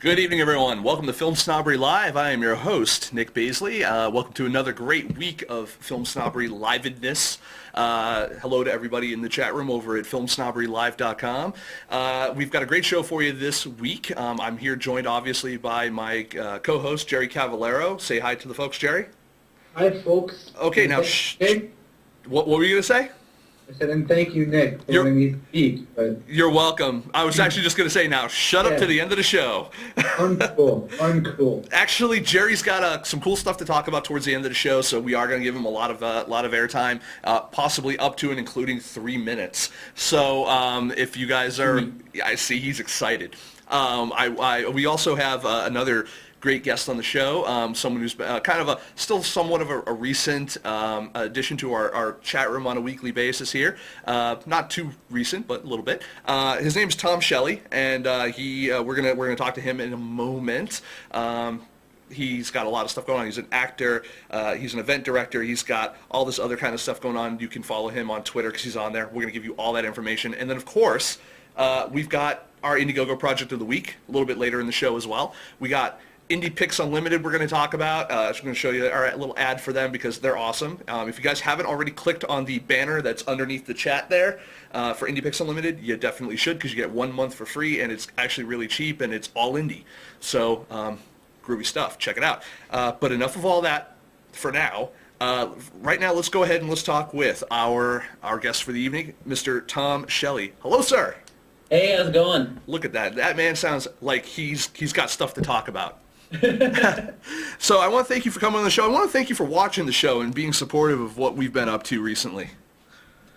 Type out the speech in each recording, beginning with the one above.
Good evening, everyone. Welcome to Film Snobbery Live. I am your host, Nic Baisley. Welcome to another great week of Film Snobbery livedness. Hello to everybody in the chat room over at FilmSnobberyLive.com. We've got a great show for you this week. I'm here joined, obviously, by my co-host, Jerry Cavallaro. Say hi to the folks, Jerry. Hi, folks. Okay, now, what were you going to say? I said, and thank you, Nic, for letting me speak. But You're welcome. I was actually just going to say now, shut up to the end of the show. Uncool. Actually, Jerry's got some cool stuff to talk about towards the end of the show, so we are going to give him a lot of airtime, possibly up to and including 3 minutes. So if you guys are, I see he's excited. We also have another great guest on the show, someone who's kind of still somewhat of a recent addition to our chat room on a weekly basis here. Not too recent, but a little bit. His name is Tom Shelley, and we're gonna talk to him in a moment. He's got a lot of stuff going on. He's an actor. He's an event director. He's got all this other kind of stuff going on. You can follow him on Twitter because he's on there. We're going to give you all that information. And then, of course, we've got our IndieGoGo Project of the Week a little bit later in the show as well. We got Indie Picks Unlimited we're going to talk about. I'm going to show you our little ad for them because they're awesome. If you guys haven't already clicked on the banner that's underneath the chat there for Indie Picks Unlimited, you definitely should because you get 1 month for free and it's actually really cheap and it's all indie. So groovy stuff. Check it out. But enough of all that for now. Right now, let's go ahead and let's talk with our guest for the evening, Mr. Tom Shelley. Hello, sir. Hey, how's it going? Look at that. That man sounds like he's got stuff to talk about. So I want to thank you for coming on the show. I want to thank you for watching the show and being supportive of what we've been up to recently.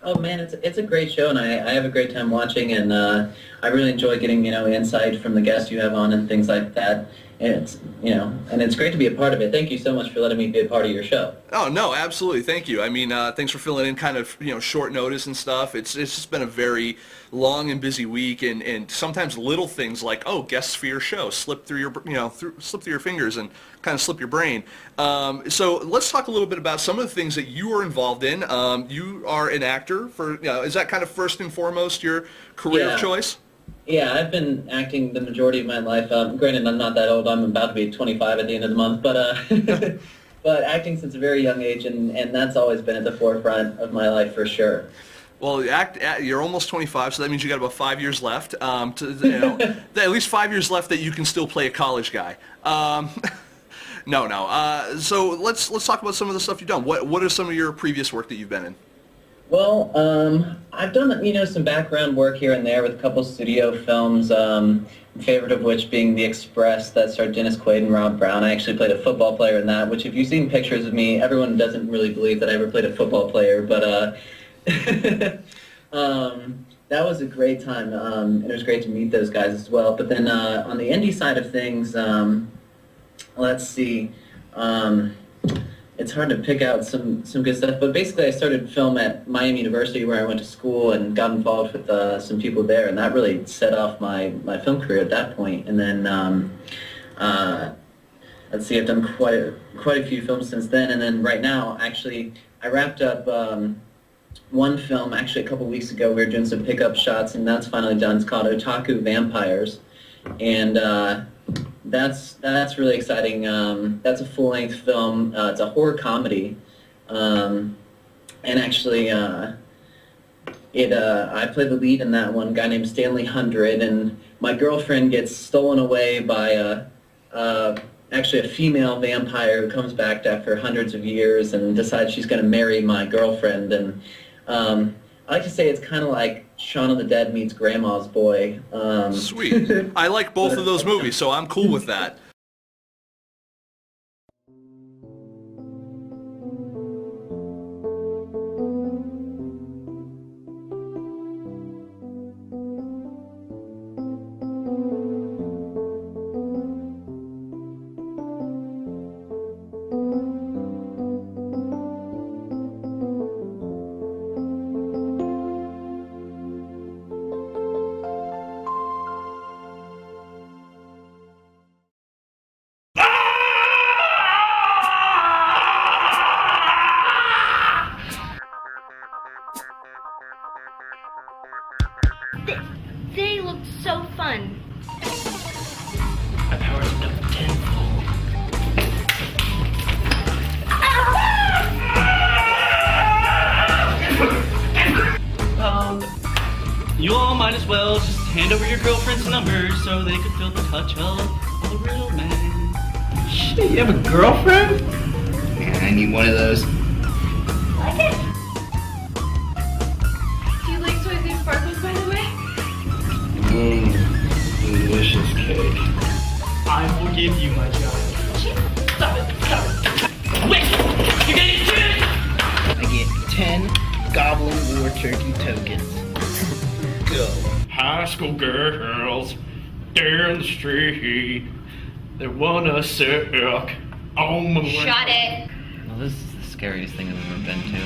Oh man, it's a great show, and I have a great time watching, and I really enjoy getting insight from the guests you have on and things like that. And it's great to be a part of it. Thank you so much for letting me be a part of your show. Oh no, absolutely, thank you. I mean, thanks for filling in kind of short notice and stuff. It's just been a very long and busy week, and sometimes little things like guests for your show slip through your slip through your fingers and kind of slip your brain. So let's talk a little bit about some of the things that you are involved in. You are an actor for is that kind of first and foremost your career of choice? Yeah, I've been acting the majority of my life. Granted, I'm not that old. I'm about to be 25 at the end of the month, but but acting since a very young age, and that's always been at the forefront of my life for sure. Well, you're almost 25, so that means you got about 5 years left. At least 5 years left that you can still play a college guy. No. So let's talk about some of the stuff you've done. What are some of your previous work that you've been in? Well, I've done some background work here and there with a couple studio films. Favorite of which being The Express, that starred Dennis Quaid and Rob Brown. I actually played a football player in that. Which, if you've seen pictures of me, everyone doesn't really believe that I ever played a football player, but. That was a great time, and it was great to meet those guys as well. But then on the indie side of things, let's see, it's hard to pick out some good stuff. But basically, I started film at Miami University, where I went to school, and got involved with some people there, and that really set off my film career at that point. And then let's see, I've done quite a few films since then. And then right now, actually, I wrapped up. One film, actually a couple weeks ago, we were doing some pickup shots, and that's finally done. It's called OTAKU VAMPIRES, and that's really exciting. That's a full-length film. It's a horror comedy, and actually, I play the lead in that one, a guy named Stanley Hundred, and my girlfriend gets stolen away by actually a female vampire who comes back after hundreds of years and decides she's going to marry my girlfriend. And I like to say it's kind of like Shaun of the Dead meets Grandma's Boy. Sweet. I like both of those movies, so I'm cool with that. They looked so fun. I powers of tenfold. You all might as well just hand over your girlfriend's number so they could feel the touch of a real man. Shit, you have a girlfriend? Man, I need one of those. Like it? Do you like Soy's sparkles, by the way? Delicious cake. I will give you my child. Stop it! Stop it! Wait! You're getting it! I get 10 Goblin War Turkey tokens. Go. High school girls, they're in the street. They wanna suck on my Shut it! Well, this is the scariest thing I've ever been to.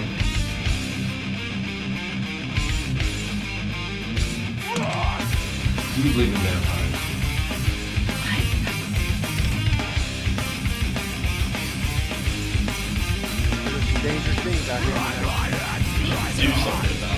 You believe in vampires? Dangerous things out here. Do something about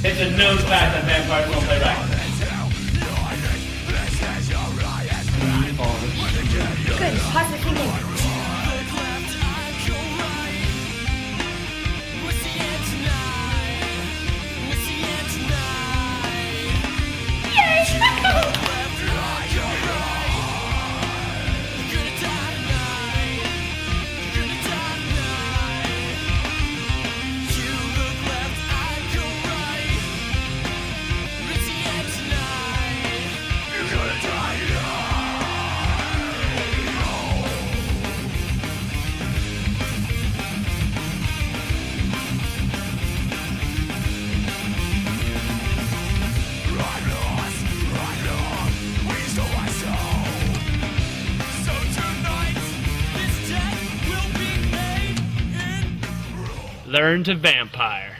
It's a known fact that vampires don't play right. Good, positive thinking. Learn to vampire.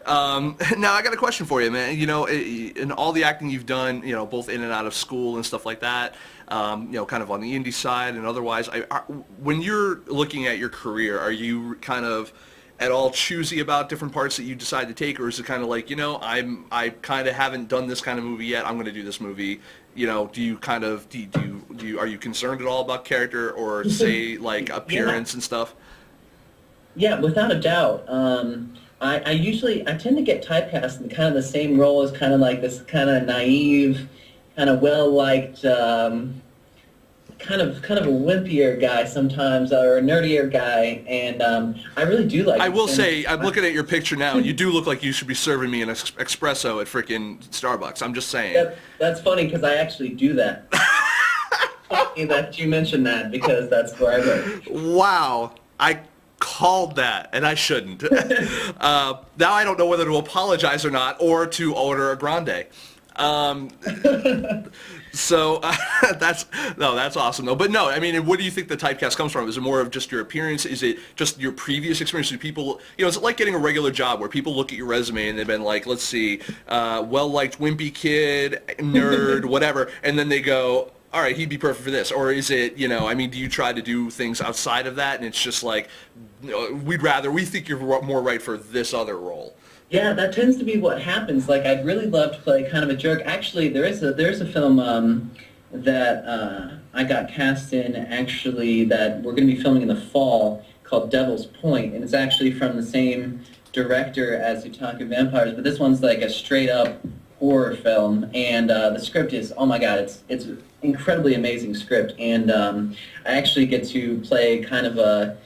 Now I got a question for you, man. You know, in all the acting you've done, you know, both in and out of school and stuff like that, you know, kind of on the indie side and otherwise, when you're looking at your career, are you kind of at all choosy about different parts that you decide to take, or is it kind of like, you know, I kind of haven't done this kind of movie yet, I'm going to do this movie? You know, do you kind of are you concerned at all about character or say like appearance and stuff? Yeah, without a doubt. I tend to get typecast in kind of the same role as kind of like this kind of naive, kind of well-liked, kind of a wimpier guy sometimes, or a nerdier guy, and I really do like. I will say, I'm looking at your picture now, and you do look like you should be serving me an espresso at frickin' Starbucks. I'm just saying. That's funny because I actually do that. Funny that you mentioned that because that's where I work. Wow, I called that, and I shouldn't. Now I don't know whether to apologize or not, or to order a grande. So that's awesome though. But no, I mean, what do you think the typecast comes from? Is it more of just your appearance? Is it just your previous experience? Do people, you know, is it like getting a regular job where people look at your resume and they've been like, let's see, well-liked wimpy kid, nerd, whatever, and then they go, all right, he'd be perfect for this? Or is it, you know, I mean, do you try to do things outside of that and it's just like, we think you're more right for this other role? Yeah, that tends to be what happens. Like, I'd really love to play kind of a jerk. Actually, there's a film that I got cast in, actually, that we're going to be filming in the fall called Devil's Point, and it's actually from the same director as OTAKU Vampires, but this one's like a straight-up horror film, and the script is, oh my god, it's an incredibly amazing script, and I actually get to play kind of a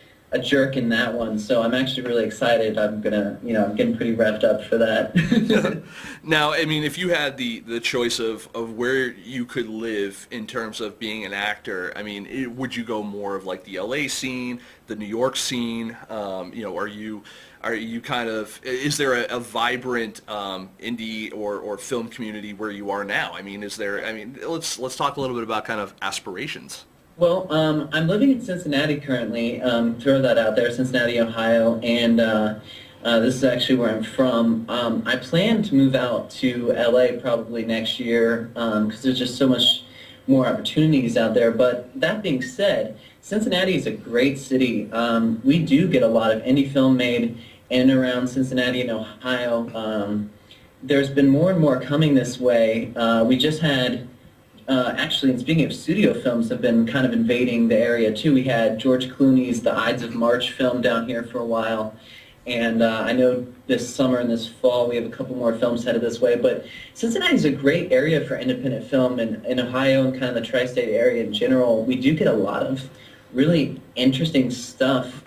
jerk in that one, so I'm actually really excited. I'm getting pretty revved up for that. Now, I mean, if you had the choice of where you could live in terms of being an actor, I mean, would you go more of like the LA scene, the New York scene? You know, are you are you kind of, is there a vibrant indie or film community where you are now? I mean, let's talk a little bit about kind of aspirations. Well, I'm living in Cincinnati currently. Throw that out there, Cincinnati, Ohio, and this is actually where I'm from. I plan to move out to LA probably next year because there's just so much more opportunities out there. But that being said, Cincinnati is a great city. We do get a lot of indie film made in and around Cincinnati and Ohio. There's been more and more coming this way. We just had, actually, and speaking of studio films, have been kind of invading the area too. We had George Clooney's The Ides of March film down here for a while. And I know this summer and this fall we have a couple more films headed this way. But Cincinnati is a great area for independent film, and in Ohio and kind of the tri-state area in general, we do get a lot of really interesting stuff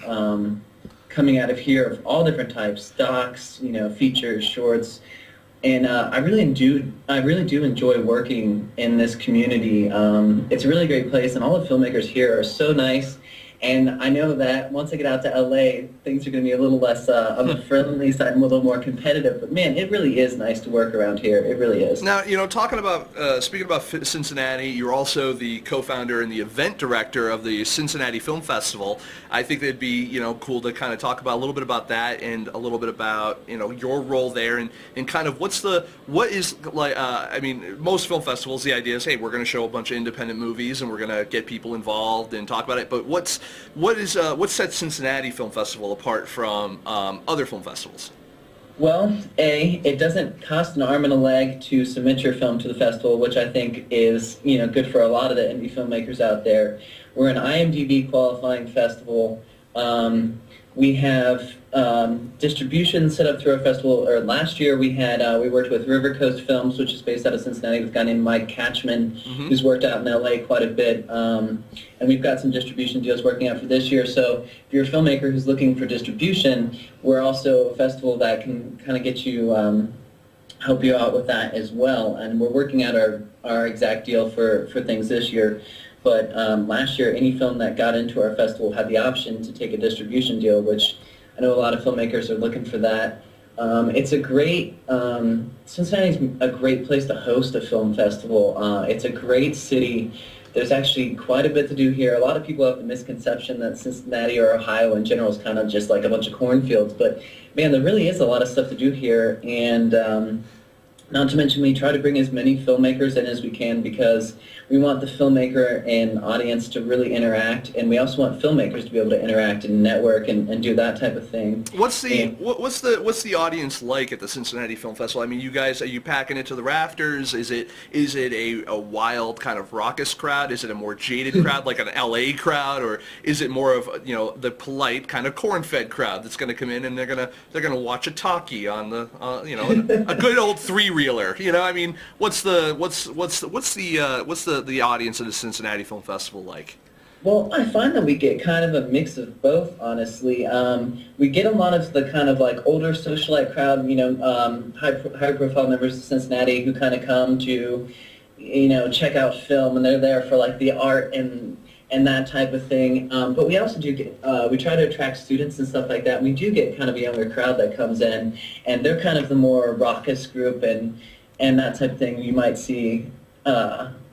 coming out of here of all different types, docs, features, shorts. And I really do enjoy working in this community. It's a really great place, and all the filmmakers here are so nice. And I know that once I get out to LA, things are going to be a little less on the friendly side and a little more competitive. But man, it really is nice to work around here. It really is. Now, talking about, speaking about Cincinnati, you're also the co-founder and the event director of the Cincinnati Film Festival. I think it'd be, cool to kind of talk about a little bit about that and a little bit about, your role there and kind of most film festivals, the idea is, hey, we're going to show a bunch of independent movies and we're going to get people involved and talk about it. But what sets Cincinnati Film Festival apart from other film festivals? Well, it doesn't cost an arm and a leg to submit your film to the festival, which I think is good for a lot of the indie filmmakers out there. We're an IMDb qualifying festival. We have distribution set up through our festival. Or last year we worked with River Coast Films, which is based out of Cincinnati, with a guy named Mike Catchman, who's worked out in LA quite a bit. And we've got some distribution deals working out for this year. So if you're a filmmaker who's looking for distribution, we're also a festival that can kind of get you, help you out with that as well. And we're working out our exact deal for things this year. But last year, any film that got into our festival had the option to take a distribution deal, which I know a lot of filmmakers are looking for that. It's a great, Cincinnati's a great place to host a film festival. It's a great city. There's actually quite a bit to do here. A lot of people have the misconception that Cincinnati or Ohio in general is kind of just like a bunch of cornfields. But man, there really is a lot of stuff to do here. And not to mention, we try to bring as many filmmakers in as we can because we want the filmmaker and audience to really interact, and we also want filmmakers to be able to interact and network and do that type of thing. What's the audience like at the Cincinnati Film Festival? I mean, you guys, are you packing it to the rafters? Is it a wild kind of raucous crowd? Is it a more jaded crowd like an LA crowd, or is it more of the polite kind of corn-fed crowd that's going to come in and they're gonna watch a talkie on the a good old three-reeler? I mean, what's the audience of the Cincinnati Film Festival like? Well, I find that we get kind of a mix of both, honestly. We get a lot of the kind of like older socialite crowd, high-profile members of Cincinnati who kind of come to, check out film, and they're there for like the art and that type of thing. But we also do get, we try to attract students and stuff like that. We do get kind of a younger crowd that comes in, and they're kind of the more raucous group and that type of thing you might see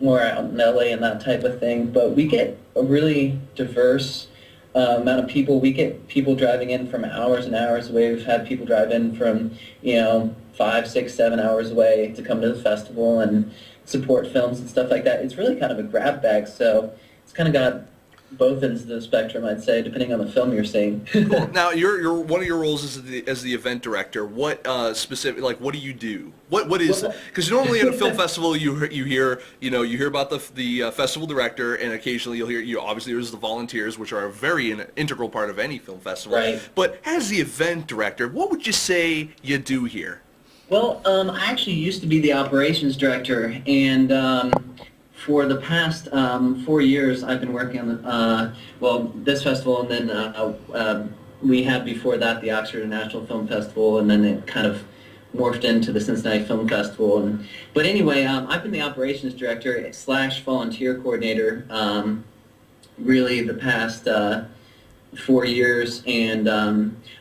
more out in LA and that type of thing. But we get a really diverse amount of people. We get people driving in from hours and hours away. We've had people drive in from 5, 6, 7 hours away to come to the festival and support films and stuff like that. It's really kind of a grab bag, so it's kind of got both ends of the spectrum, I'd say, depending on the film you're seeing. Cool. Now, you're one of your roles as the event director. What what do you do? What is, because normally at a film festival you hear about the festival director, and occasionally you'll hear obviously there's the volunteers, which are a very integral part of any film festival. Right. But as the event director, what would you say you do here? Well, I actually used to be the operations director, and for the past 4 years, I've been working on this festival, and then we had before that the Oxford International Film Festival, and then it kind of morphed into the Cincinnati Film Festival. But anyway, I've been the operations director / volunteer coordinator really the past 4 years, and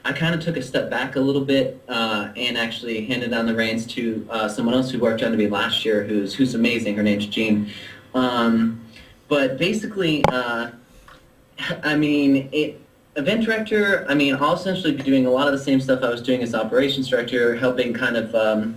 I kind of took a step back a little bit and actually handed down the reins to someone else who worked under me last year, who's amazing. Her name's Jean. But basically, I mean, event director, I mean, I'll essentially be doing a lot of the same stuff I was doing as operations director, helping kind of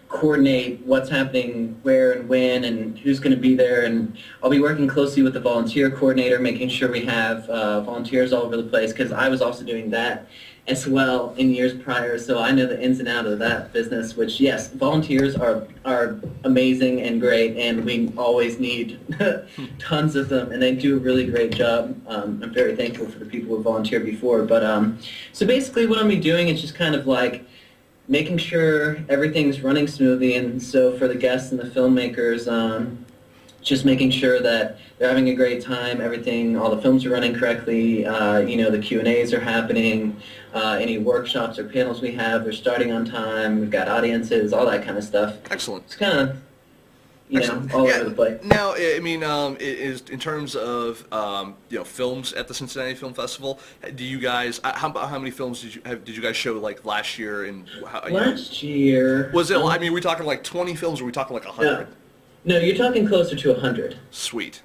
coordinate what's happening where and when and who's going to be there. And I'll be working closely with the volunteer coordinator, making sure we have volunteers all over the place, because I was also doing that as well in years prior. So I know the ins and outs of that business, which, yes, volunteers are amazing and great, and we always need tons of them, and they do a really great job. I'm very thankful for the people who volunteered before. But so basically what I'm be doing is just kind of like making sure everything's running smoothly, and so for the guests and the filmmakers, just making sure that they're having a great time, everything, all the films are running correctly, the Q&As are happening, any workshops or panels we have, they're starting on time, we've got audiences, all that kind of stuff. Excellent. It's kind of, all over the place. Now, I mean, is in terms of films at the Cincinnati Film Festival, do you guys how many films did you guys show like last year? And last year was it? I mean, are we talking like 20 films, or are we talking like 100? No, you're talking closer to 100. Sweet.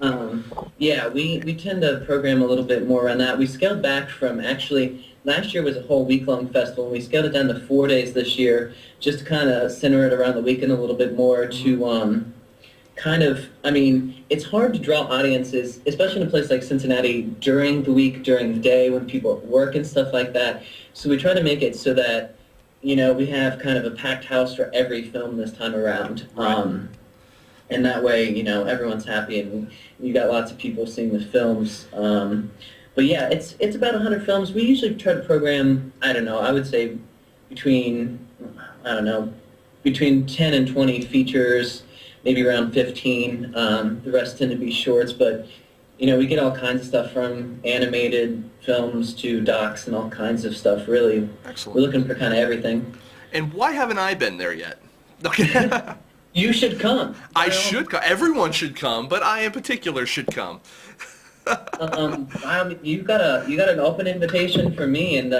Yeah, we tend to program a little bit more on that. We scaled back from, actually, last year was a whole week-long festival, and we scaled it down to 4 days this year, just to kind of center it around the weekend a little bit more to kind of, I mean, it's hard to draw audiences, especially in a place like Cincinnati, during the week, during the day, when people are at work and stuff like that. So we try to make it so that, we have kind of a packed house for every film this time around. Right. And that way, everyone's happy, and you got lots of people seeing the films. But yeah, it's about 100 films. We usually try to program, I don't know, I would say between 10 and 20 features, maybe around 15. The rest tend to be shorts, but we get all kinds of stuff, from animated films to docs and all kinds of stuff, really. Excellent. We're looking for kind of everything. And why haven't I been there yet? Okay. You should come. I should come. Everyone should come, but I in particular should come. You got an open invitation from me, and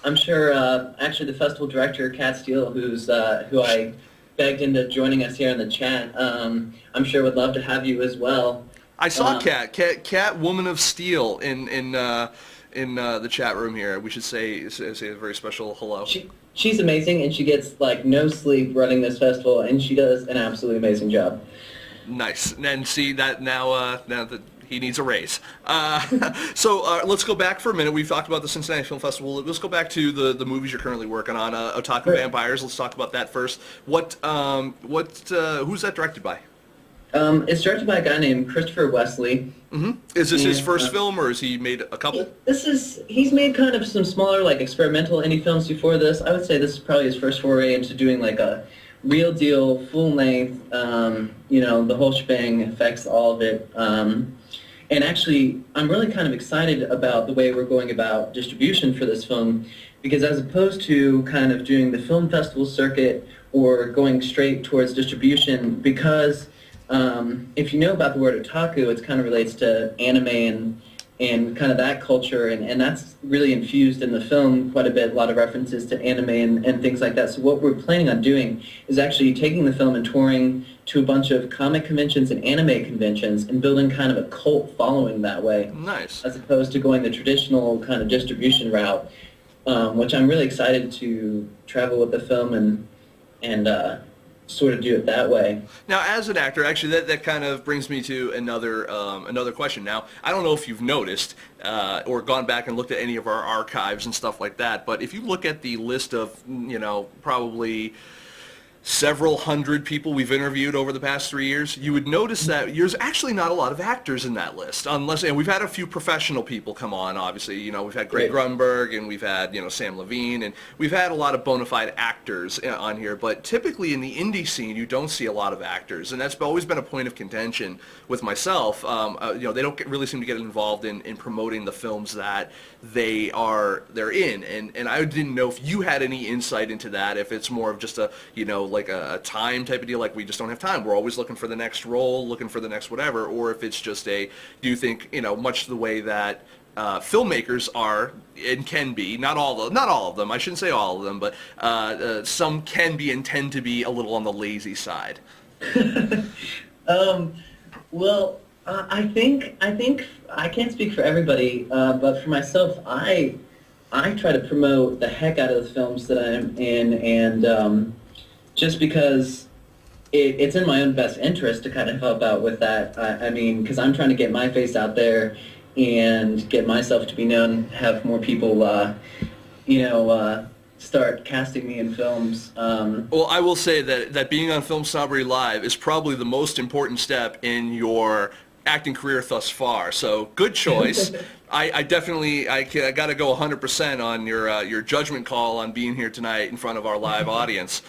I'm sure actually the festival director, Kat Steele, who I begged into joining us here in the chat, I'm sure would love to have you as well. I saw Kat, Woman of Steel, in the chat room here. We should say a very special hello. She's amazing, and she gets like no sleep running this festival, and she does an absolutely amazing job. Nice. And see that now that he needs a raise. So let's go back for a minute. We've talked about the Cincinnati Film Festival. Let's go back to the movies you're currently working on. OTAKU Vampires. Let's talk about that first. Who's that directed by? It's directed by a guy named Christopher Wesley. Mm-hmm. Is this his first film, or has he made a couple? He's made kind of some smaller, like, experimental indie films before this. I would say this is probably his first foray into doing like a real deal, full length, the whole shebang, effects, all of it. And actually, I'm really kind of excited about the way we're going about distribution for this film, because as opposed to kind of doing the film festival circuit or going straight towards distribution, because if you know about the word otaku, it kind of relates to anime and kind of that culture, and that's really infused in the film quite a bit, a lot of references to anime and things like that. So what we're planning on doing is actually taking the film and touring to a bunch of comic conventions and anime conventions and building kind of a cult following that way. Nice. As opposed to going the traditional kind of distribution route, which I'm really excited to travel with the film and sort of do it that way. Now, as an actor, actually, that kind of brings me to another question. Now, I don't know if you've noticed or gone back and looked at any of our archives and stuff like that, but if you look at the list of, probably several hundred people we've interviewed over the past 3 years, you would notice that there's actually not a lot of actors in that list, and we've had a few professional people come on, obviously. We've had Greg Grunberg, and we've had, Sam Levine, and we've had a lot of bona fide actors on here, but typically in the indie scene, you don't see a lot of actors, and that's always been a point of contention with myself. They don't really seem to get involved in promoting the films that they're in, and I didn't know if you had any insight into that, if it's more of just like a time type of deal, like we just don't have time, we're always looking for the next role, looking for the next whatever, or if it's just do you think, much the way that filmmakers are and can be, not all of them, I shouldn't say all of them, but some can be and tend to be a little on the lazy side. Well, I think I can't speak for everybody, but for myself, I try to promote the heck out of the films that I'm in, and just because it's in my own best interest to kind of help out with that. I mean, because I'm trying to get my face out there and get myself to be known, have more people, start casting me in films. Well, I will say that being on FilmSnobbery Live is probably the most important step in your acting career thus far. So good choice. I definitely I got to go 100% on your judgment call on being here tonight in front of our live audience.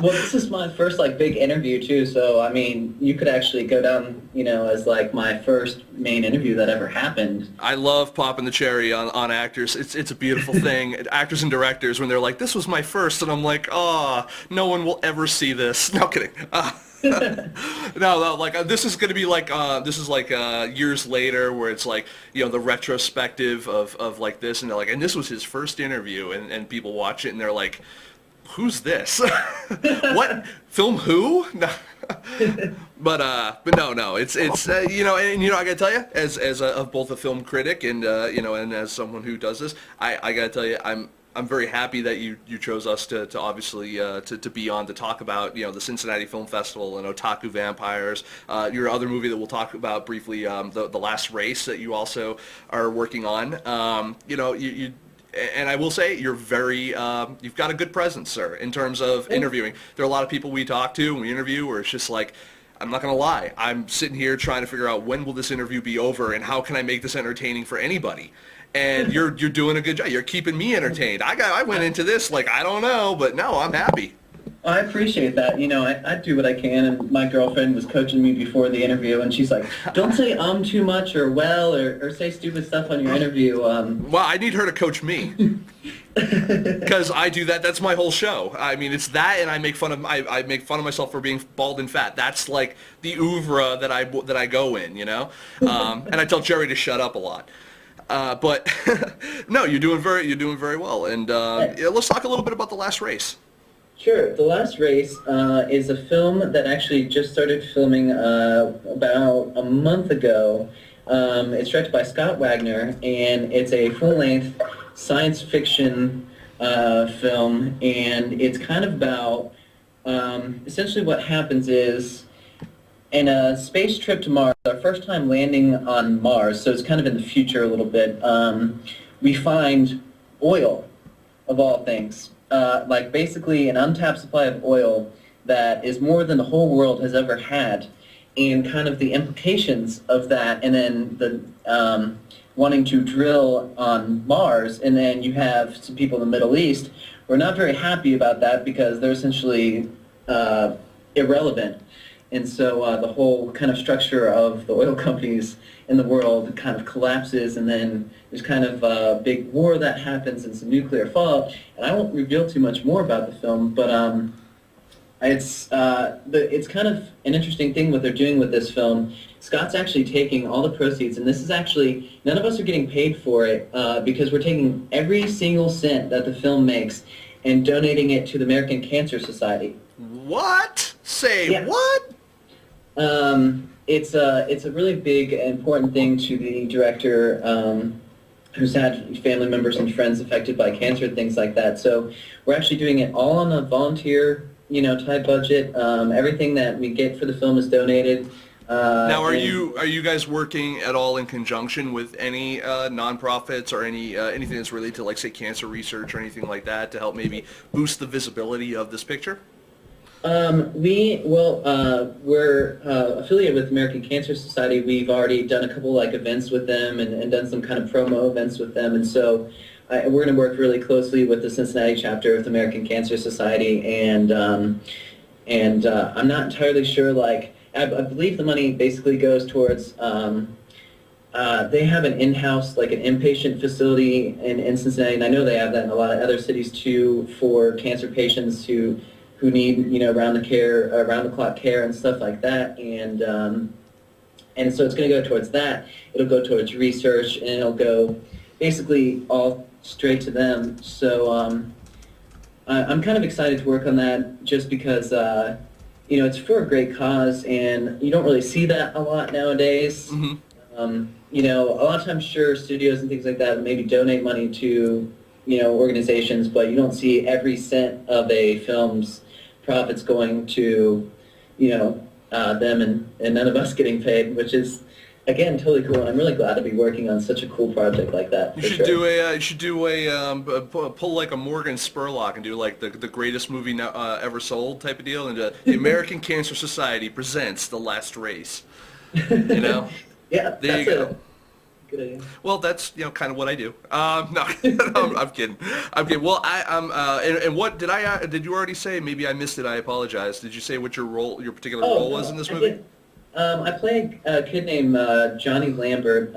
Well, this is my first big interview too, so I mean, you could actually go down, as my first main interview that ever happened. I love popping the cherry on actors. It's a beautiful thing. Actors and directors, when they're like, "This was my first," and I'm like, "Oh, no one will ever see this." No kidding. No, this is gonna be years later, where it's the retrospective of this, and they're like, and this was his first interview, and people watch it and they're like, who's this? What film? Who? No. but no. It's I gotta tell you, as both a film critic and and as someone who does this, I gotta tell you, I'm very happy that you chose us to obviously to be on to talk about the Cincinnati Film Festival and OTAKU Vampires. Your other movie that we'll talk about briefly, the Last Race, that you also are working on. You and I will say you're very, you've got a good presence, sir, in terms of interviewing. There are a lot of people we talk to and we interview where it's just like, I'm not going to lie, I'm sitting here trying to figure out when will this interview be over and how can I make this entertaining for anybody. And you're doing a good job. You're keeping me entertained. I went into this I don't know, but no, I'm happy. I appreciate that. I do what I can, and my girlfriend was coaching me before the interview, and she's like, don't say too much or well or say stupid stuff on your interview. Well, I need her to coach me. Because I do that. That's my whole show. I mean, it's that, and I make fun of myself for being bald and fat. That's the oeuvre that I go in, and I tell Jerry to shut up a lot. But no, you're doing very well. And let's talk a little bit about The Last Race. Sure. The Last Race is a film that actually just started filming about a month ago. It's directed by Scott Wagner, and it's a full-length science fiction film, and it's kind of about essentially what happens is in a space trip to Mars, our first time landing on Mars, so it's kind of in the future a little bit, we find oil, of all things. Basically an untapped supply of oil that is more than the whole world has ever had, and kind of the implications of that, and then the wanting to drill on Mars, and then you have some people in the Middle East who are not very happy about that because they're essentially irrelevant. And so the whole kind of structure of the oil companies in the world kind of collapses, and then there's kind of a big war that happens and some nuclear fallout. And I won't reveal too much more about the film, but it's kind of an interesting thing what they're doing with this film. Scott's actually taking all the proceeds, and this is actually, none of us are getting paid for it because we're taking every single cent that the film makes and donating it to the American Cancer Society. What? Say yeah. What? It's a really big, important thing to the director who's had family members and friends affected by cancer, things like that. So we're actually doing it all on a volunteer, type budget. Everything that we get for the film is donated. Now, are you guys working at all in conjunction with any nonprofits or anything that's related to, say, cancer research or anything like that to help maybe boost the visibility of this picture? We're affiliated with American Cancer Society. We've already done a couple events with them and done some kind of promo events with them, and so we're going to work really closely with the Cincinnati chapter of the American Cancer Society, and I'm not entirely sure. I believe the money basically goes towards. They have an in-house, an inpatient facility in Cincinnati, and I know they have that in a lot of other cities too, for cancer patients who need, around the clock care and stuff like that. And And so it's going to go towards that. It'll go towards research, and it'll go basically all straight to them. So I'm kind of excited to work on that just because, it's for a great cause, and you don't really see that a lot nowadays. Mm-hmm. A lot of times, sure, studios and things like that maybe donate money to, organizations, but you don't see every cent of a film's profits going to, them and none of us getting paid, which is, again, totally cool. And I'm really glad to be working on such a cool project like that. You should do a pull like a Morgan Spurlock and do like the greatest movie ever sold type of deal, and the American Cancer Society presents The Last Race. Yeah, there you go. Good idea. Well, that's kind of what I do. No, I'm kidding. Well, and what did you already say? Maybe I missed it. I apologize. Did you say what your particular role was in this movie? I play a kid named Johnny Lambert,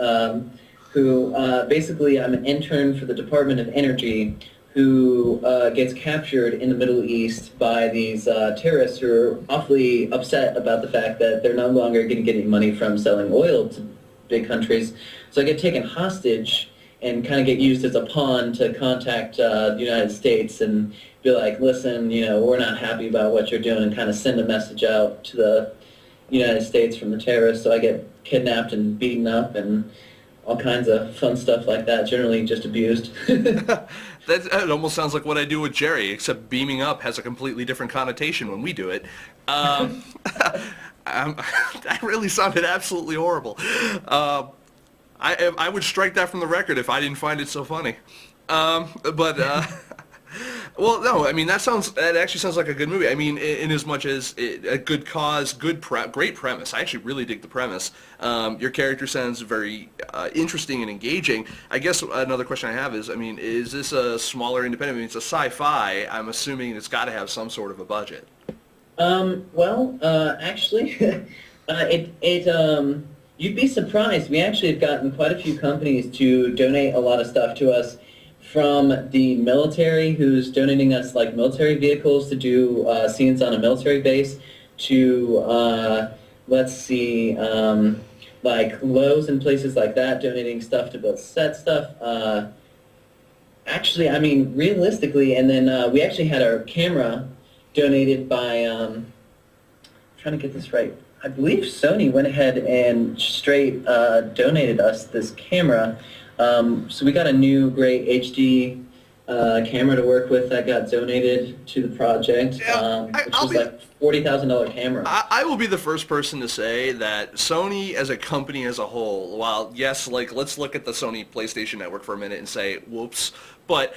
who basically I'm an intern for the Department of Energy, who gets captured in the Middle East by these terrorists who are awfully upset about the fact that they're no longer going to get any money from selling oil to big countries. So I get taken hostage and kind of get used as a pawn to contact the United States and be like, listen, we're not happy about what you're doing, and kind of send a message out to the United States from the terrorists. So I get kidnapped and beaten up and all kinds of fun stuff like that, generally just abused. It almost sounds like what I do with Jerry, except beaming up has a completely different connotation when we do it. That really sounded absolutely horrible. I would strike that from the record if I didn't find it so funny. Well, no, I mean, that actually sounds like a good movie. I mean, in as much as a good cause, great premise. I actually really dig the premise. Your character sounds very interesting and engaging. I guess another question I have is, I mean, is this a smaller independent? I mean, it's a sci-fi. I'm assuming it's got to have some sort of a budget. Actually, you'd be surprised. We actually have gotten quite a few companies to donate a lot of stuff to us, from the military, who's donating us like military vehicles to do scenes on a military base, to like Lowe's and places like that, donating stuff to build set stuff. Actually, I mean, realistically, and then we actually had our camera donated by, trying to get this right, I believe Sony went ahead and straight donated us this camera. So we got a new great HD camera to work with that got donated to the project, which was like $40,000 camera. I will be the first person to say that Sony as a company as a whole, while yes, like let's look at the Sony PlayStation Network for a minute and say, whoops, but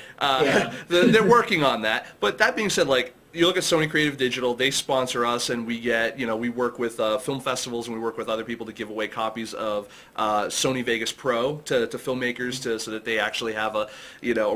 they're working on that. But that being said, like, you look at Sony Creative Digital, they sponsor us, and we get, we work with film festivals, and we work with other people to give away copies of Sony Vegas Pro to filmmakers so that they actually have a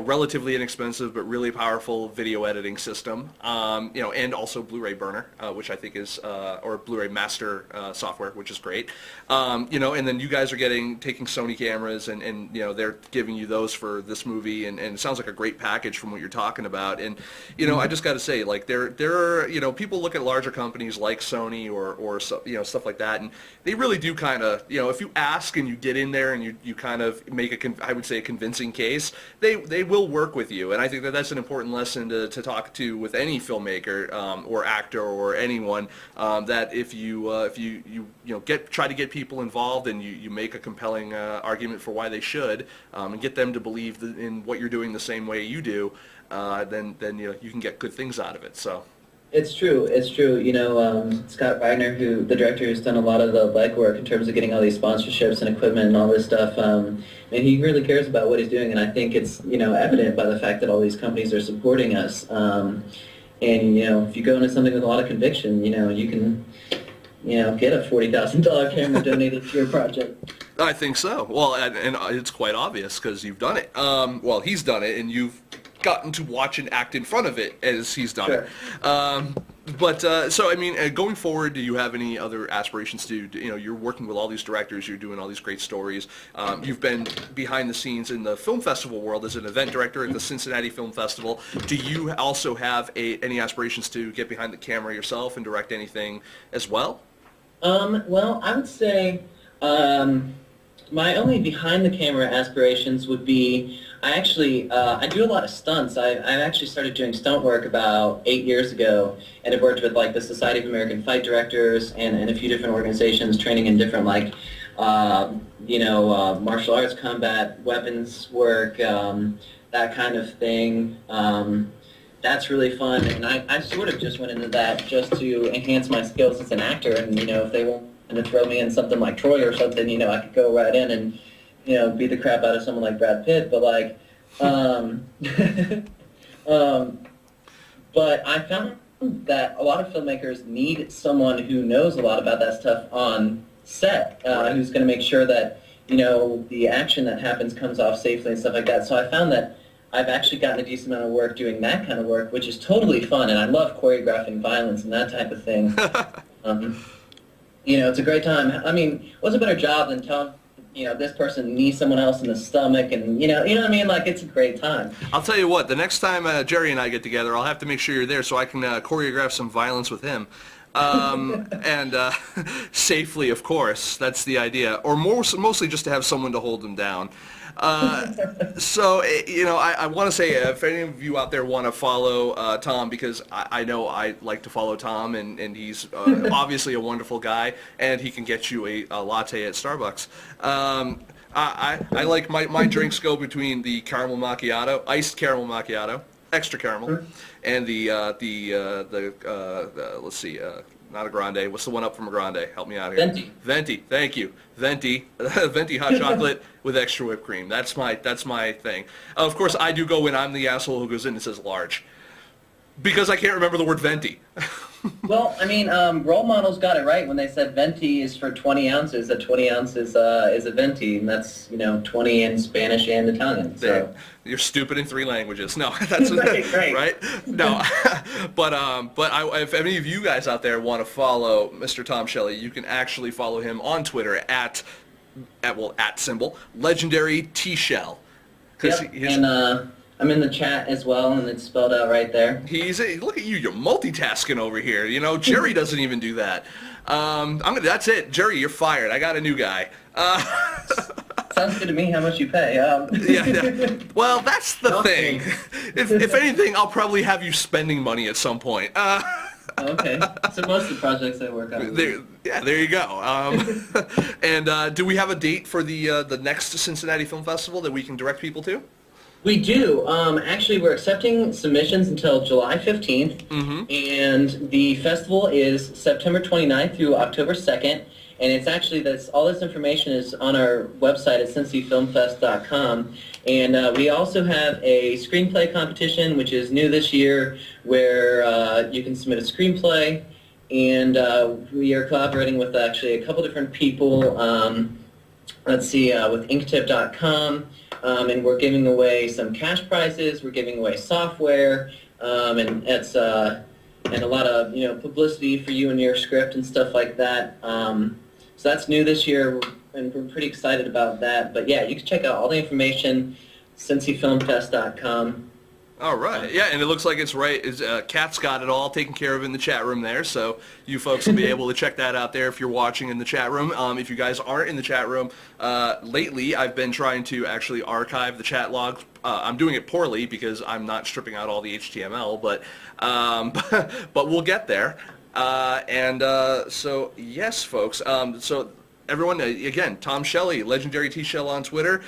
relatively inexpensive but really powerful video editing system, and also Blu-ray burner, which I think is, or Blu-ray master software, which is great. And then you guys are taking Sony cameras, and they're giving you those for this movie, and it sounds like a great package from what you're talking about. And, I just got to say, like, there are, people look at larger companies like Sony or stuff like that, and they really do kind of, if you ask and you get in there and you kind of make I would say a convincing case, they will work with you. And I think that's an important lesson to talk to with any filmmaker or actor or anyone, that if you try to get people involved and you make a compelling argument for why they should, and get them to believe in what you're doing the same way you do, then you can get good things out of it. So it's true. Scott Wagner, the director who's done a lot of the legwork in terms of getting all these sponsorships and equipment and all this stuff, and he really cares about what he's doing, and I think it's evident by the fact that all these companies are supporting us. And if you go into something with a lot of conviction, you can get a $40,000 camera donated to your project. I think so. Well, and it's quite obvious because you've done it. Well, he's done it, and you've gotten to watch and act in front of it as he's done it. So I mean, going forward, do you have any other aspirations to, you're working with all these directors, you're doing all these great stories. You've been behind the scenes in the film festival world as an event director at the Cincinnati Film Festival. Do you also have any aspirations to get behind the camera yourself and direct anything as well? Well, I would say My only behind the camera aspirations would be I do a lot of stunts. I actually started doing stunt work about 8 years ago, and I've worked with like the Society of American Fight Directors and a few different organizations, training in different like martial arts, combat, weapons work, that kind of thing. That's really fun, and I sort of just went into that just to enhance my skills as an actor, and if they want to throw me in something like Troy or something, I could go right in and beat the crap out of someone like Brad Pitt, but like, but I found that a lot of filmmakers need someone who knows a lot about that stuff on set, who's going to make sure that, the action that happens comes off safely and stuff like that. So I found that I've actually gotten a decent amount of work doing that kind of work, which is totally fun, and I love choreographing violence and that type of thing. It's a great time. I mean, what's a better job than telling this person needs someone else in the stomach, and you know what I mean? Like, it's a great time. I'll tell you what, the next time Jerry and I get together, I'll have to make sure you're there so I can choreograph some violence with him. And safely, of course. That's the idea. Or mostly just to have someone to hold him down. So, I want to say, if any of you out there want to follow Tom, because I know I like to follow Tom, and he's obviously a wonderful guy, and he can get you a latte at Starbucks. I like my drinks go between the caramel macchiato, iced caramel macchiato, extra caramel, and the let's see, not a grande. What's the one up from a grande? Help me out here. Venti. Thank you. Venti. Venti hot chocolate with extra whipped cream. That's my thing. Of course, I do go in. I'm the asshole who goes in and says large, because I can't remember the word venti. Well, I mean, role models got it right when they said venti is for 20 ounces. A 20 ounces is a venti, and that's 20 in Spanish and Italian. So you're stupid in 3 languages. No, that's right. No, but if any of you guys out there want to follow Mr. Tom Shelley, you can actually follow him on Twitter at symbol legendary T Shell. Yep. And I'm in the chat as well, and it's spelled out right there. Look at you, you're multitasking over here. Jerry doesn't even do that. That's it, Jerry. You're fired. I got a new guy. Sounds good to me. How much you pay? Yeah. Well, that's the thing. If anything, I'll probably have you spending money at some point. Okay. So most of the projects I work on. There you go. And do we have a date for the next Cincinnati Film Festival that we can direct people to? We do. Actually, we're accepting submissions until July 15th, and the festival is September 29th through October 2nd, and it's actually all this information is on our website at cincyfilmfest.com, and we also have a screenplay competition, which is new this year, where you can submit a screenplay, and we are collaborating with actually a couple different people, with inktip.com, and we're giving away some cash prizes. We're giving away software, and it's and a lot of publicity for you and your script and stuff like that. So that's new this year, and we're pretty excited about that. But yeah, you can check out all the information, cincyfilmfest.com. All right. Yeah, and it looks like it's right. Kat's got it all taken care of in the chat room there, so you folks will be able to check that out there if you're watching in the chat room. If you guys aren't in the chat room, lately I've been trying to actually archive the chat logs. I'm doing it poorly because I'm not stripping out all the HTML, but we'll get there. So yes, folks. So everyone, again, Tom Shelley, legendary T-Shell on Twitter.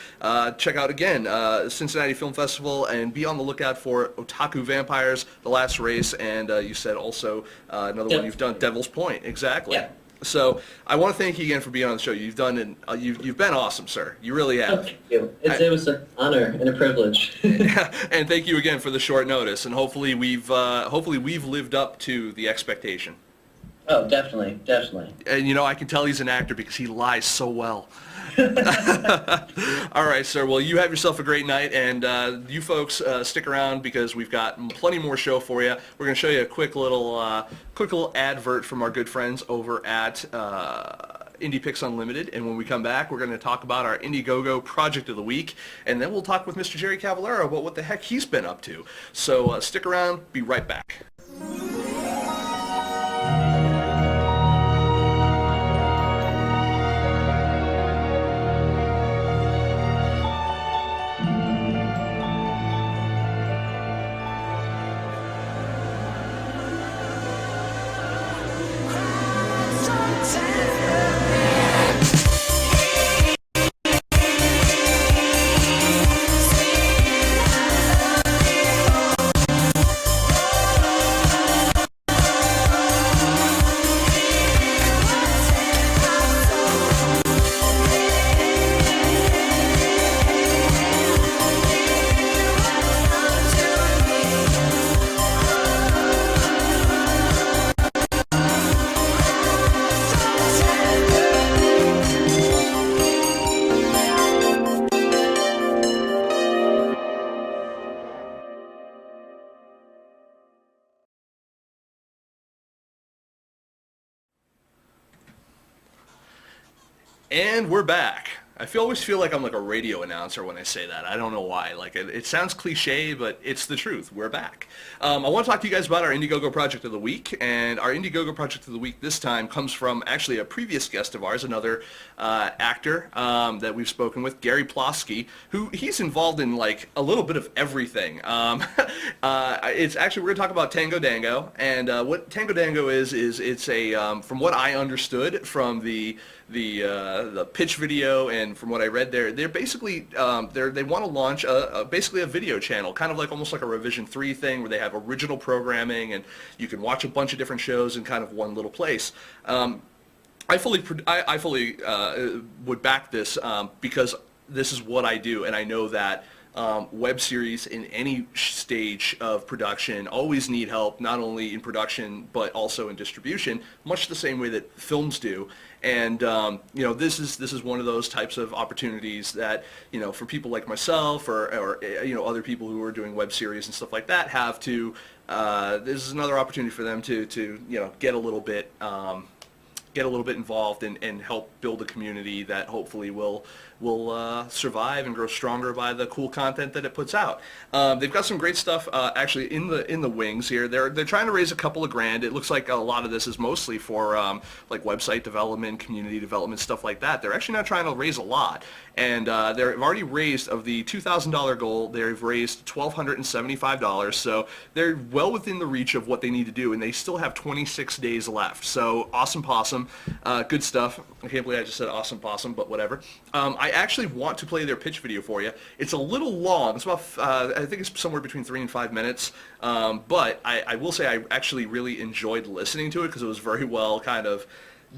Check out, again, Cincinnati Film Festival, and be on the lookout for Otaku Vampires, The Last Race, and you said also another one you've done, Devil's Point. Exactly. Yeah. So I want to thank you again for being on the show. You've done you've been awesome, sir. You really have. Thank you. It was an honor and a privilege. And thank you again for the short notice. And hopefully we've lived up to the expectation. Oh, definitely. And I can tell he's an actor because he lies so well. All right, sir. Well, you have yourself a great night, and you folks stick around because we've got plenty more show for you. We're going to show you a quick little advert from our good friends over at Indie Picks Unlimited, and when we come back, we're going to talk about our IndieGoGo Project of the Week, and then we'll talk with Mr. Jerry Cavallaro about what the heck he's been up to. So stick around. Be right back. And we're back. I always feel like I'm like a radio announcer when I say that. I don't know why. Like it sounds cliche, but it's the truth. We're back. I want to talk to you guys about our IndieGoGo Project of the Week. And our IndieGoGo Project of the Week this time comes from actually a previous guest of ours, another actor that we've spoken with, Gary Plosky, who he's involved in like a little bit of everything. It's actually, we're going to talk about Tango Dango. And what Tango Dango is it's a, from what I understood from the pitch video and from what I read there, they're basically they want to launch basically a video channel, kind of like almost like a Revision 3 thing where they have original programming and you can watch a bunch of different shows in kind of one little place. I fully would back this because this is what I do, and I know that web series in any stage of production always need help, not only in production but also in distribution, much the same way that films do. And you know, this is one of those types of opportunities that, you know, for people like myself or you know, other people who are doing web series and stuff like that have to. This is another opportunity for them to you know, get a little bit involved and help build a community that hopefully will survive and grow stronger by the cool content that it puts out. They've got some great stuff actually in the wings here. They're trying to raise a couple of grand. It looks like a lot of this is mostly for like website development, community development, stuff like that. They're actually not trying to raise a lot, and they've already raised, of the $2,000 goal, they've raised $1,275. So they're well within the reach of what they need to do, and they still have 26 days left. So awesome possum, good stuff. I can't believe I just said awesome possum, but whatever. I actually want to play their pitch video for you. It's a little long. It's about, I think it's somewhere between 3 and 5 minutes. But I will say I actually really enjoyed listening to it because it was very well kind of